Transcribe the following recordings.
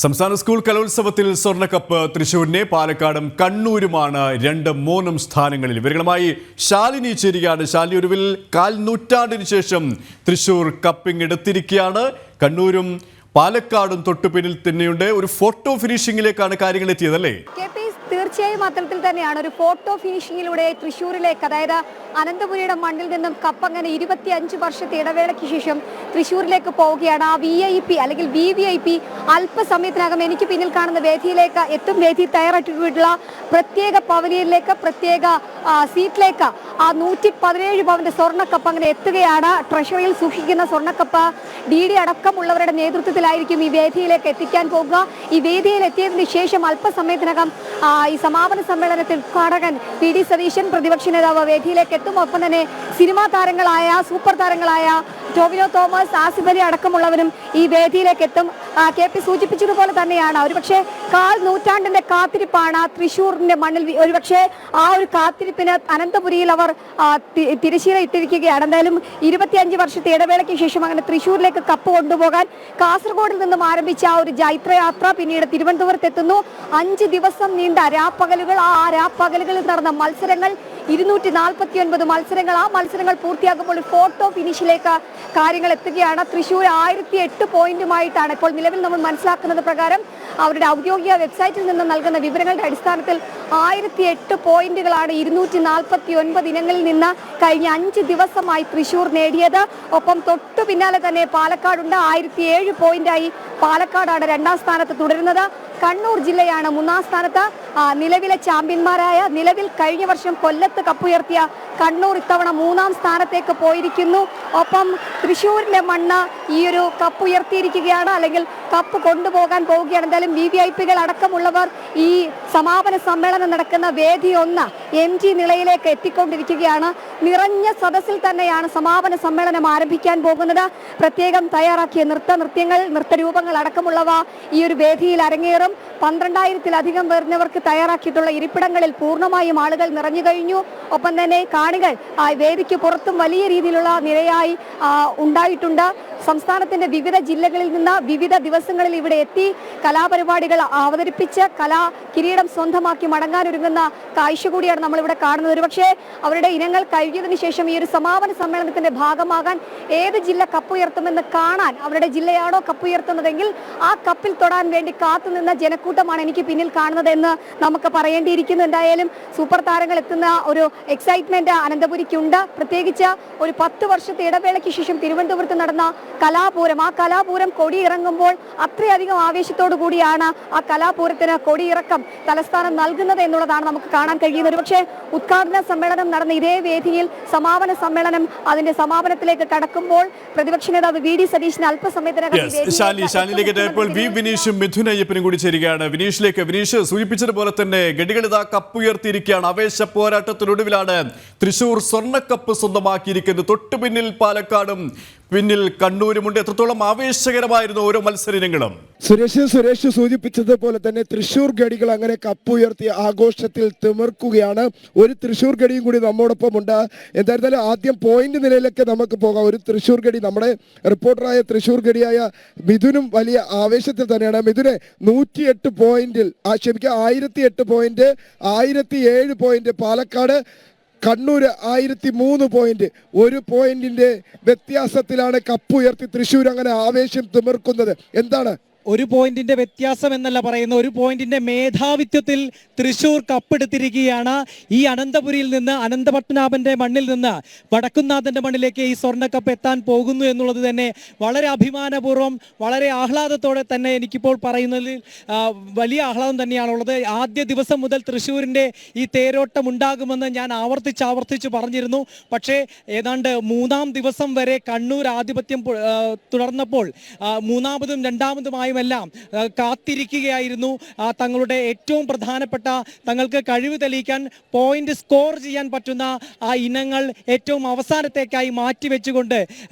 സംസ്ഥാന സ്കൂൾ കലോത്സവത്തിൽ സ്വർണ്ണക്കപ്പ് തൃശൂരിനെ പാലക്കാടും കണ്ണൂരുമാണ് രണ്ടും മൂന്നും സ്ഥാനങ്ങളിൽ. ഇവരുമായി ശാലിനി ചേരുകയാണ്. ശാലിനി, ഒടുവിൽ കാൽ നൂറ്റാണ്ടിന് ശേഷം തൃശൂർ കപ്പിംഗ് എടുത്തിരിക്കുകയാണ്. കണ്ണൂരും പാലക്കാടും തൊട്ടു പിന്നിൽ തന്നെയുണ്ട്. ഒരു ഫോട്ടോ ഫിനിഷിംഗിലേക്കാണ് കാര്യങ്ങൾ എത്തിയതല്ലേ? തീർച്ചയായും അത്തരത്തിൽ തന്നെയാണ്. ഒരു ഫോട്ടോ ഫിനിഷിങ്ങിലൂടെ തൃശ്ശൂരിലേക്ക്, അതായത് അനന്തപുരിയുടെ മണ്ണിൽ നിന്നും കപ്പ് അങ്ങനെ 25 വർഷത്തെ ഇടവേളയ്ക്ക് ശേഷം തൃശ്ശൂരിലേക്ക് പോവുകയാണ്. ആ VIP അല്ലെങ്കിൽ VVIP അല്പസമയത്തിനകം എനിക്ക് പിന്നിൽ കാണുന്ന വേദിയിലേക്ക് എത്തും. വേദി തയ്യാറാക്കിയിട്ടുള്ള പ്രത്യേക പവലിയനിലേക്ക്, പ്രത്യേക സീറ്റിലേക്ക് ആ 117 പവന്റെ സ്വർണ്ണക്കപ്പ് അങ്ങനെ എത്തുകയാണ്. ട്രഷറിയിൽ സൂക്ഷിക്കുന്ന സ്വർണ്ണക്കപ്പ് DD അടക്കമുള്ളവരുടെ നേതൃത്വത്തിലായിരിക്കും ഈ വേദിയിലേക്ക് എത്തിക്കാൻ പോകുക. ഈ വേദിയിൽ എത്തിയതിനു ശേഷം അല്പസമയത്തിനകം ഈ സമാപന സമ്മേളനത്തിൽ ഉദ്ഘാടകൻ PD സതീശൻ, പ്രതിപക്ഷ നേതാവ് വേദിയിലേക്ക് എത്തും. ഒപ്പം തന്നെ സിനിമാ താരങ്ങളായ, സൂപ്പർ താരങ്ങളായ ടോവിനോ തോമസ്, ആസിഫ് അലി അടക്കമുള്ളവരും ഈ വേദിയിലേക്ക് എത്തും. KP സൂചിപ്പിച്ചതുപോലെ തന്നെയാണ് ഒരുപക്ഷെ കാൽ നൂറ്റാണ്ടിന്റെ കാത്തിരിപ്പാണ് തൃശ്ശൂരിന്റെ മണ്ണിൽ. ഒരുപക്ഷെ ആ ഒരു കാത്തിരിപ്പിന് അനന്തപുരിയിൽ അവർ തിരശ്ശീല ഇട്ടിരിക്കുകയാണ്. എന്തായാലും 25 വർഷത്തെ ഇടവേളയ്ക്ക് ശേഷം അങ്ങനെ തൃശ്ശൂരിലേക്ക് കപ്പ് കൊണ്ടുപോകാൻ കാസർഗോഡിൽ നിന്നും ആരംഭിച്ച ആ ഒരു ജൈത്രയാത്ര പിന്നീട് തിരുവനന്തപുരത്ത് എത്തുന്നു. 5 ദിവസം നീണ്ട രാപ്പകലുകൾ. ആ രാപ്പകലുകളിൽ നടന്ന മത്സരങ്ങൾ 249 മത്സരങ്ങൾ. ആ മത്സരങ്ങൾ പൂർത്തിയാകുമ്പോൾ ഫോട്ടോ ഫിനിഷിലേക്ക് കാര്യങ്ങൾ എത്തുകയാണ്. തൃശ്ശൂർ 1008 പോയിന്റുമായിട്ടാണ് ഇപ്പോൾ നിലവിൽ നമ്മൾ മനസ്സിലാക്കുന്നത് പ്രകാരം. അവരുടെ ഔദ്യോഗിക വെബ്സൈറ്റിൽ നിന്ന് നൽകുന്ന വിവരങ്ങളുടെ അടിസ്ഥാനത്തിൽ 1008 പോയിന്റുകളാണ് 249 ഇനങ്ങളിൽ നിന്ന് കഴിഞ്ഞ 5 ദിവസമായി തൃശ്ശൂർ നേടിയത്. ഒപ്പം തൊട്ടു പിന്നാലെ തന്നെ പാലക്കാടുണ്ട്. 1007 പോയിന്റായി പാലക്കാടാണ് 2ാം സ്ഥാനത്ത് തുടരുന്നത്. കണ്ണൂർ ജില്ലയാണ് 3ാം സ്ഥാനത്ത്. നിലവിലെ ചാമ്പ്യന്മാരായ, നിലവിൽ കഴിഞ്ഞ വർഷം കൊല്ലത്ത് കപ്പുയർത്തിയ കണ്ണൂർ ഇത്തവണ 3ാം സ്ഥാനത്തേക്ക് പോയിരിക്കുന്നു. ഒപ്പം തൃശ്ശൂരിന്റെ മണ്ണ് ഈ ഒരു കപ്പ് ഉയർത്തിയിരിക്കുകയാണ്, അല്ലെങ്കിൽ കപ്പ് കൊണ്ടുപോകാൻ പോവുകയാണ്. എന്തായാലും VVIPകൾ അടക്കമുള്ളവർ ഈ സമാപന സമ്മേളനം നടക്കുന്ന വേദി 1 MG നിലയിലേക്ക് എത്തിക്കൊണ്ടിരിക്കുകയാണ്. നിറഞ്ഞ സദസ്സിൽ തന്നെയാണ് സമാപന സമ്മേളനം ആരംഭിക്കാൻ പോകുന്നത്. പ്രത്യേകം തയ്യാറാക്കിയ നൃത്യങ്ങൾ, നൃത്തരൂപങ്ങൾ അടക്കമുള്ളവ ഈ ഒരു വേദിയിൽ അരങ്ങേറും. 12,000-ലധികം വരുന്നവർക്ക് തയ്യാറാക്കിയിട്ടുള്ള ഇരിപ്പിടങ്ങളിൽ പൂർണ്ണമായും ആളുകൾ നിറഞ്ഞു കഴിഞ്ഞു. ഒപ്പം തന്നെ കാണികൾ വേദിക്ക് പുറത്തും വലിയ രീതിയിലുള്ള നിരയായി ഉണ്ടായിട്ടുണ്ട്. സംസ്ഥാനത്തിന്റെ വിവിധ ജില്ലകളിൽ നിന്ന് വിവിധ ദിവസങ്ങളിൽ ഇവിടെ എത്തി കലാപരിപാടികൾ അവതരിപ്പിച്ച് കിരീടം സ്വന്തമാക്കി മടങ്ങാനൊരുങ്ങുന്ന കാഴ്ച കൂടിയാണ് നമ്മളിവിടെ കാണുന്നത്. ഒരുപക്ഷെ അവരുടെ ഇനങ്ങൾ കഴിഞ്ഞതിന് ശേഷം ഈ ഒരു സമാപന സമ്മേളനത്തിന്റെ ഭാഗമാകാൻ ഏത് ജില്ല കപ്പുയർത്തുമെന്ന് കാണാൻ, അവരുടെ ജില്ലയാണോ കപ്പുയർത്തുന്നതെങ്കിൽ ആ കപ്പിൽ തൊടാൻ വേണ്ടി കാത്തുനിന്ന ജനക്കൂട്ടമാണ് എനിക്ക് പിന്നിൽ കാണുന്നത് എന്ന് നമുക്ക് പറയേണ്ടിയിരിക്കുന്നു. എന്തായാലും സൂപ്പർ താരങ്ങൾ എത്തുന്ന ഒരു എക്സൈറ്റ്മെന്റ് അനന്തപുരിക്കുണ്ട്. പ്രത്യേകിച്ച് ഒരു 10 വർഷത്തെ ഇടവേളയ്ക്ക് ശേഷം തിരുവനന്തപുരത്ത് നടന്ന കലാപൂരം, ആ കലാപൂരം കൊടിയിറങ്ങുമ്പോൾ അത്രയധികം ആവേശത്തോടു കൂടിയാണ് ആ കലാപൂരത്തിന് കൊടിയിറക്കം തലസ്ഥാനം നൽകുന്നത് എന്നുള്ളതാണ് നമുക്ക് കാണാൻ കഴിയുന്നത്. ഒരുപക്ഷെ ഉദ്ഘാടന സമ്മേളനം നടന്ന ഇതേ വേദിയിൽ സമാപന സമ്മേളനം അതിന്റെ സമാപനത്തിലേക്ക് കടക്കുമ്പോൾ പ്രതിപക്ഷ നേതാവ് VD സതീശൻ അല്പസമയത്തിനകം വിനീഷും മിഥുൻ അയ്യപ്പനും കൂടി ചേരുകയാണ്. വിനീഷ് സൂചിപ്പിച്ചതുപോലെ തന്നെ ഗഡികളിതാ കപ്പ് ഉയർത്തിയിരിക്കുകയാണ്. ആവേശ പോരാട്ടത്തിനൊടുവിലാണ് തൃശൂർ സ്വർണ്ണക്കപ്പ് സ്വന്തമാക്കിയിരിക്കുന്നത്. തൊട്ടു പിന്നിൽ പാലക്കാടും പിന്നിൽ കണ്ണൂരുമുണ്ട്. എത്രത്തോളം ആവേശകരമായിരുന്നു ഓരോ മത്സരങ്ങളും? സുരേഷ് സൂചിപ്പിച്ചതുപോലെ തന്നെ തൃശൂർ ഗഡികൾ അങ്ങനെ കപ്പുയർത്തി ആഘോഷത്തിൽ തിമിർക്കുകയാണ്. ഒരു തൃശൂർ ഗഡിയും കൂടി നമ്മോടൊപ്പം ഉണ്ട്. എന്തായിരുന്നാലും ആദ്യം പോയിന്റ് നിലയിലേക്ക് നമുക്ക് പോകാം. ഒരു തൃശൂർ ഗഡി, നമ്മുടെ റിപ്പോർട്ടറായ തൃശൂർ ഗഡിയായ മിഥുനും വലിയ ആവേശത്തിൽ തന്നെയാണ്. മിഥുനെ 108 പോയിന്റിൽ, 1008 point, 1007 point Palakkad, Kannur 1003 point. 1 പോയിന്റിന്റെ വ്യത്യാസത്തിലാണ് കപ്പുയർത്തി തൃശ്ശൂർ അങ്ങനെ ആവേശം തിമിർക്കുന്നത്. എന്താണ്? 1 പോയിന്റിന്റെ വ്യത്യാസം എന്നല്ല പറയുന്ന, 1 പോയിന്റിന്റെ മേധാവിത്വത്തിൽ തൃശ്ശൂർ കപ്പെടുത്തിരിക്കുകയാണ്. ഈ അനന്തപുരിയിൽ നിന്ന്, അനന്തപത്മനാഭന്റെ മണ്ണിൽ നിന്ന് വടക്കുംനാഥന്റെ മണ്ണിലേക്ക് ഈ സ്വർണ്ണക്കപ്പ് എത്താൻ പോകുന്നു എന്നുള്ളത് തന്നെ വളരെ അഭിമാനപൂർവ്വം, വളരെ ആഹ്ലാദത്തോടെ തന്നെ എനിക്കിപ്പോൾ പറയുന്നതിൽ വലിയ ആഹ്ലാദം തന്നെയാണുള്ളത്. ആദ്യ ദിവസം മുതൽ തൃശ്ശൂരിൻ്റെ ഈ തേരോട്ടം ഉണ്ടാകുമെന്ന് ഞാൻ ആവർത്തിച്ച് പറഞ്ഞിരുന്നു. പക്ഷേ ഏതാണ്ട് 3ാം ദിവസം വരെ കണ്ണൂർ ആധിപത്യം തുടർന്നപ്പോൾ 3ാമതും 2ാമതുമായും എല്ലാം കാത്തിരിക്കുകയായിരുന്നു. തങ്ങളുടെ ഏറ്റവും പ്രധാനപ്പെട്ട, തങ്ങൾക്ക് കഴിവ് തെളിയിക്കാൻ, പോയിന്റ് സ്കോർ ചെയ്യാൻ പറ്റുന്ന ആ ഇനങ്ങൾ ഏറ്റവും അവസാനത്തേക്കായി മാറ്റിവെച്ചുകൊണ്ട്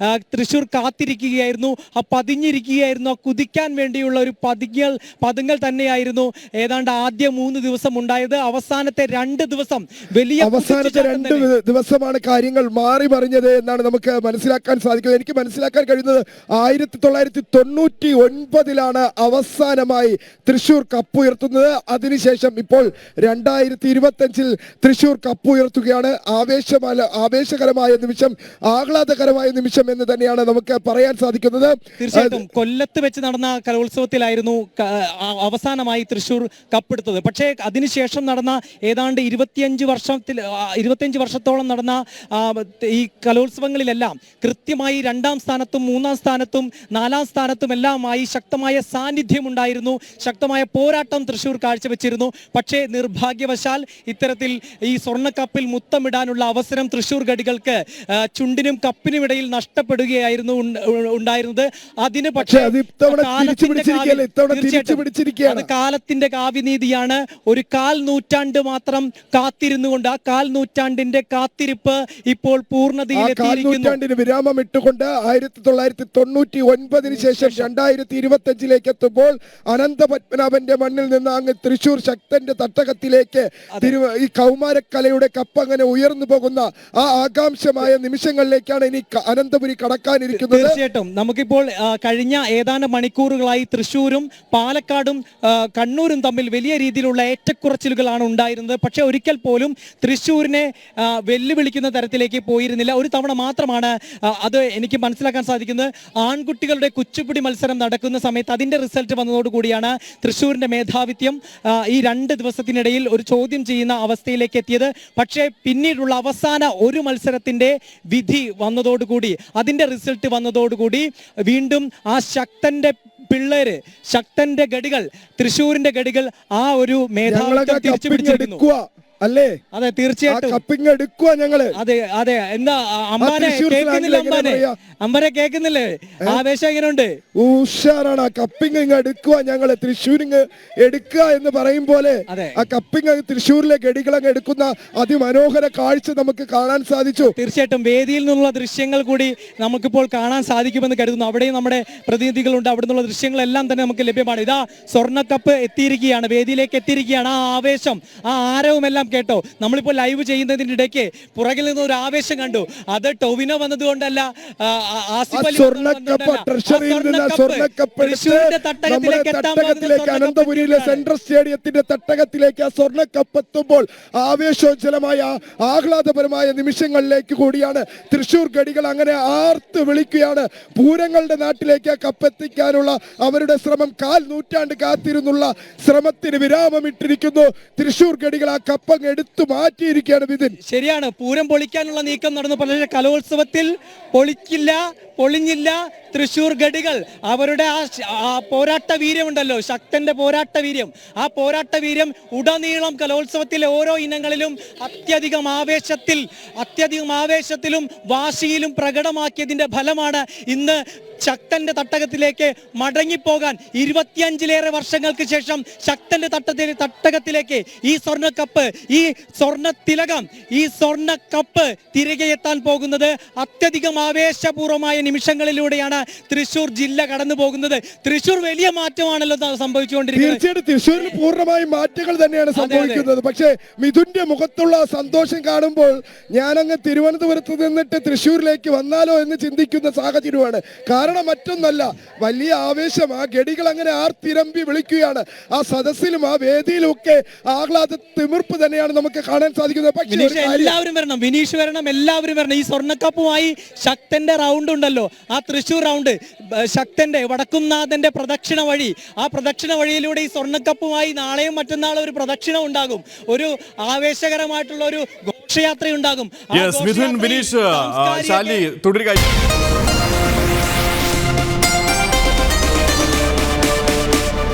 തൃശ്ശൂർ കാത്തിരിക്കുകയായിരുന്നു. പതിഞ്ഞിരിക്കുകയായിരുന്നു. കുതിക്കാൻ വേണ്ടിയുള്ള ഒരു പതുങ്ങൽ തന്നെയായിരുന്നു ഏതാണ്ട് ആദ്യ 3 ദിവസം ഉണ്ടായത്. അവസാനത്തെ 2 ദിവസം അവസാനത്തെ 2 ദിവസമാണ് കാര്യങ്ങൾ മാറി മറിഞ്ഞത് എന്നാണ് നമുക്ക് മനസ്സിലാക്കാൻ സാധിക്കുന്നത്. എനിക്ക് മനസ്സിലാക്കാൻ കഴിയുന്നത് 1999 ഗഡികളാണ് അവസാനമായി തൃശൂർ കപ്പ് ഉയർത്തുന്നത്. അതിനുശേഷം ഇപ്പോൾ 2025 തൃശൂർ കപ്പ് ഉയർത്തുകയാണ്. ആവേശകരമായ നിമിഷം, ആഹ്ലാദകരമായ നിമിഷം എന്ന് തന്നെയാണ് നമുക്ക് പറയാൻ സാധിക്കുന്നത്. തീർച്ചയായിട്ടും കൊല്ലത്ത് വെച്ച് നടന്ന കലോത്സവത്തിലായിരുന്നു അവസാനമായി തൃശൂർ കപ്പെടുത്തത്. പക്ഷേ അതിനുശേഷം നടന്ന ഏതാണ്ട് 25 വർഷത്തോളം നടന്ന ഈ കലോത്സവങ്ങളിലെല്ലാം കൃത്യമായി 2ാം സ്ഥാനത്തും 3ാം സ്ഥാനത്തും 4ാം സ്ഥാനത്തും എല്ലാമായി ശക്തമായ സാന്നിധ്യം ഉണ്ടായിരുന്നു. ശക്തമായ പോരാട്ടം തൃശൂർ കാഴ്ചവെച്ചിരുന്നു. പക്ഷേ നിർഭാഗ്യവശാൽ ഇത്തരത്തിൽ ഈ സ്വർണ്ണക്കപ്പിൽ മുത്തമിടാനുള്ള അവസരം തൃശൂർ ഗഡികൾക്ക് ചുണ്ടിനും കപ്പിനും ഇടയിൽ നഷ്ടപ്പെടുകയായിരുന്നു ഉണ്ടായിരുന്നത്. അതിന് പക്ഷേ കാലത്തിന്റെ കാവ്യനീതിയാണ്. ഒരു 1/4 നൂറ്റാണ്ട് മാത്രം കാത്തിരുന്നുകൊണ്ട് ആ 1/4 നൂറ്റാണ്ടിന്റെ കാത്തിരിപ്പ് ഇപ്പോൾ പൂർണ്ണതയിലെത്തിയിരിക്കുന്നു. വിരാമം ഇട്ടുകൊണ്ട് 1999 ശേഷം 2025 എത്തുമ്പോൾ അനന്തപത്മനാഭന്റെ മണ്ണിൽ നിന്ന് അങ്ങ് തൃശൂർ ശക്തന്റെ തട്ടകത്തിലേക്ക് ഈ കൗമാരക്കലയുടെ കപ്പ് അങ്ങനെ ഉയർന്നു പോകുന്ന ആ ആകാംക്ഷമായ നിമിഷങ്ങളിലേക്കാണ് ഇനി അനന്തപുരി കടക്കാനിരിക്കുന്നത്. തീർച്ചയായിട്ടും നമുക്കിപ്പോൾ കഴിഞ്ഞ ഏതാനും മണിക്കൂറുകളായി തൃശൂരും പാലക്കാടും കണ്ണൂരും തമ്മിൽ വലിയ രീതിയിലുള്ള ഏറ്റക്കുറച്ചിലുകളാണ് ഉണ്ടായിരുന്നത്. പക്ഷെ ഒരിക്കൽ പോലും തൃശൂരിനെ വെല്ലുവിളിക്കുന്ന തരത്തിലേക്ക് പോയിരുന്നില്ല. ഒരു തവണ മാത്രമാണ് അത് എനിക്ക് മനസ്സിലാക്കാൻ സാധിക്കുന്നത്. ആൺകുട്ടികളുടെ കുച്ചുപ്പിടി മത്സരം നടക്കുന്ന സമയത്ത് അതിന്റെ റിസൾട്ട് വന്നതോടുകൂടിയാണ് തൃശൂരിന്റെ മേധാവിത്യം ഈ 2 ദിവസത്തിനിടയിൽ ഒരു ചോദ്യം ചെയ്യുന്ന അവസ്ഥയിലേക്ക് എത്തിയത്. പക്ഷേ പിന്നീടുള്ള അവസാന ഒരു മത്സരത്തിന്റെ വിധി വന്നതോടുകൂടി, അതിന്റെ റിസൾട്ട് വന്നതോടുകൂടി വീണ്ടും ആ ശക്തന്റെ പിള്ളേര്, ശക്തന്റെ ഗഡികൾ, തൃശൂരിന്റെ ഗഡികൾ ആ ഒരു മേധാവിത്വം തിരിച്ചു പിടിച്ചിരിക്കുന്നു. അല്ലേ? അതെ, തീർച്ചയായിട്ടും കപ്പിങ് എടുക്കുക ഞങ്ങള്. അതെ അതെ. എന്താ അമ്പാനെ കേൾക്കുന്നില്ല? അമ്പാനെ കേൾക്കുന്നില്ലേ? ആവേശം എങ്ങനെയുണ്ട്? ഉഷാറാണ്. ആ കപ്പിങ് ഇങ്ങ് എടുക്കുക ഞങ്ങള്. തൃശ്ശൂരിങ് എടുക്കുക എന്ന് പറയും പോലെ ആ കപ്പിങ് തൃശ്ശൂരിലെ ഗഡികളങ്ങ് എടുക്കുന്ന അതിമനോഹര കാഴ്ച നമുക്ക് കാണാൻ സാധിച്ചു. തീർച്ചയായിട്ടും വേദിയിൽ നിന്നുള്ള ദൃശ്യങ്ങൾ കൂടി നമുക്കിപ്പോൾ കാണാൻ സാധിക്കുമെന്ന് കരുതുന്നു. അവിടെയും നമ്മുടെ പ്രതിനിധികളുണ്ട്. അവിടെ നിന്നുള്ള ദൃശ്യങ്ങളെല്ലാം തന്നെ നമുക്ക് ലഭ്യമാണ്. ഇതാ സ്വർണ്ണക്കപ്പ് എത്തിയിരിക്കുകയാണ്, വേദിയിലേക്ക് എത്തിയിരിക്കുകയാണ്. ആ ആവേശം, ആ ആരവമെല്ലാം കേട്ടോ. നമ്മളിപ്പോൾ ലൈവ് ചെയ്യുന്നതിന്റെ ഇടയ്ക്ക് പുറകിൽ നിന്ന് ഒരു ആവേശം കണ്ടു. അത് ടൊവിനോ വന്നതുകൊണ്ടല്ല, അനന്തപുരിയിലെ സെൻട്രൽ സ്റ്റേഡിയത്തിന്റെ തട്ടകത്തിലേക്ക് ആ സ്വർണ്ണക്കപ്പ് എത്തുമ്പോൾ ആവേശോജ്വലമായ ആഹ്ലാദപരമായ നിമിഷങ്ങളിലേക്ക് കൂടിയാണ് തൃശൂർ ഗഡികൾ അങ്ങനെ ആർത്ത് വിളിക്കുകയാണ്. പൂരങ്ങളുടെ നാട്ടിലേക്ക് ആ കപ്പ് എത്തിക്കാനുള്ള അവരുടെ ശ്രമം 1/4 നൂറ്റാണ്ട് കാത്തിരുന്നുള്ള ശ്രമത്തിന് വിരാമമിട്ടിരിക്കുന്നു. തൃശൂർ ഗഡികൾ ആ കപ്പ് എടുത്തു മാറ്റിയിരിക്കുകയാണ്. വിതിൻ, ശരിയാണ്. പൂരം പൊളിക്കാനുള്ള നീക്കം നടന്നു. പക്ഷേ കലോത്സവത്തിൽ പൊളിഞ്ഞില്ല തൃശൂർ ഗഡികൾ. അവരുടെ ആ പോരാട്ട വീര്യമുണ്ടല്ലോ, ശക്തന്റെ പോരാട്ട വീര്യം, ആ പോരാട്ട വീര്യം ഉടനീളം കലോത്സവത്തിലെ ഓരോ ഇനങ്ങളിലും അത്യധികം ആവേശത്തിലും വാശിയിലും പ്രകടമാക്കിയതിന്റെ ഫലമാണ് ഇന്ന് ശക്തന്റെ തട്ടകത്തിലേക്ക് മടങ്ങിപ്പോകാൻ 25ലേറെ വർഷങ്ങൾക്ക് ശേഷം ശക്തന്റെ തട്ടകത്തിലേക്ക് ഈ സ്വർണ്ണക്കപ്പ്, ഈ സ്വർണ്ണത്തിലകം, ഈ സ്വർണ്ണക്കപ്പ് തിരികെ എത്താൻ പോകുന്നത് അത്യധികം ആവേശപൂർവമായ നിമിഷങ്ങളിലൂടെയാണ് തൃശൂർ ജില്ല കടന്നു പോകുന്നത്. തൃശൂർ വലിയ മാറ്റമാണല്ലോ സംഭവിച്ചുകൊണ്ടിരിക്കുന്നത്. തീർച്ചയായിട്ടും തൃശ്ശൂരിൽ പൂർണ്ണമായും മാറ്റങ്ങൾ തന്നെയാണ് സംഭവിക്കുന്നത്. പക്ഷേ മിഥുന്റെ മുഖത്തുള്ള സന്തോഷം കാണുമ്പോൾ ഞാനങ്ങ് തിരുവനന്തപുരത്ത് നിന്നിട്ട് തൃശ്ശൂരിലേക്ക് വന്നാലോ എന്ന് ചിന്തിക്കുന്ന സാഹചര്യമാണ്. കാരണം മറ്റൊന്നല്ല, വലിയ ആവേശം. ആ ഗഡികൾ അങ്ങനെ ആർത്തിരമ്പി വിളിക്കുകയാണ്. ആ സദസ്സിലും ആ വേദിയിലും ഒക്കെ ആഹ്ലാദ തിമിർപ്പ് തന്നെയാണ് നമുക്ക് കാണാൻ സാധിക്കുന്നത്. പക്ഷേ എല്ലാവരും വരണം, വിനീഷ് വരണം, എല്ലാവരും വരണം. ഈ സ്വർണ്ണക്കപ്പുമായി ശക്തന്റെ റൗണ്ട് ഉണ്ടല്ലോ, ആ തൃശൂർ റൗണ്ട്, ശക്തന്റെ വടക്കുംനാഥന്റെ പ്രദക്ഷിണ വഴി, ആ പ്രദക്ഷിണ വഴിയിലൂടെ ഈ സ്വർണ്ണക്കപ്പുമായി നാളെയും മറ്റന്നാളും ഒരു പ്രദക്ഷിണം ഉണ്ടാകും. ഒരു ആവേശകരമായിട്ടുള്ള ഒരു ഘോഷയാത്ര ഉണ്ടാകും. വിനീഷ്, ശാലി തുടരുക.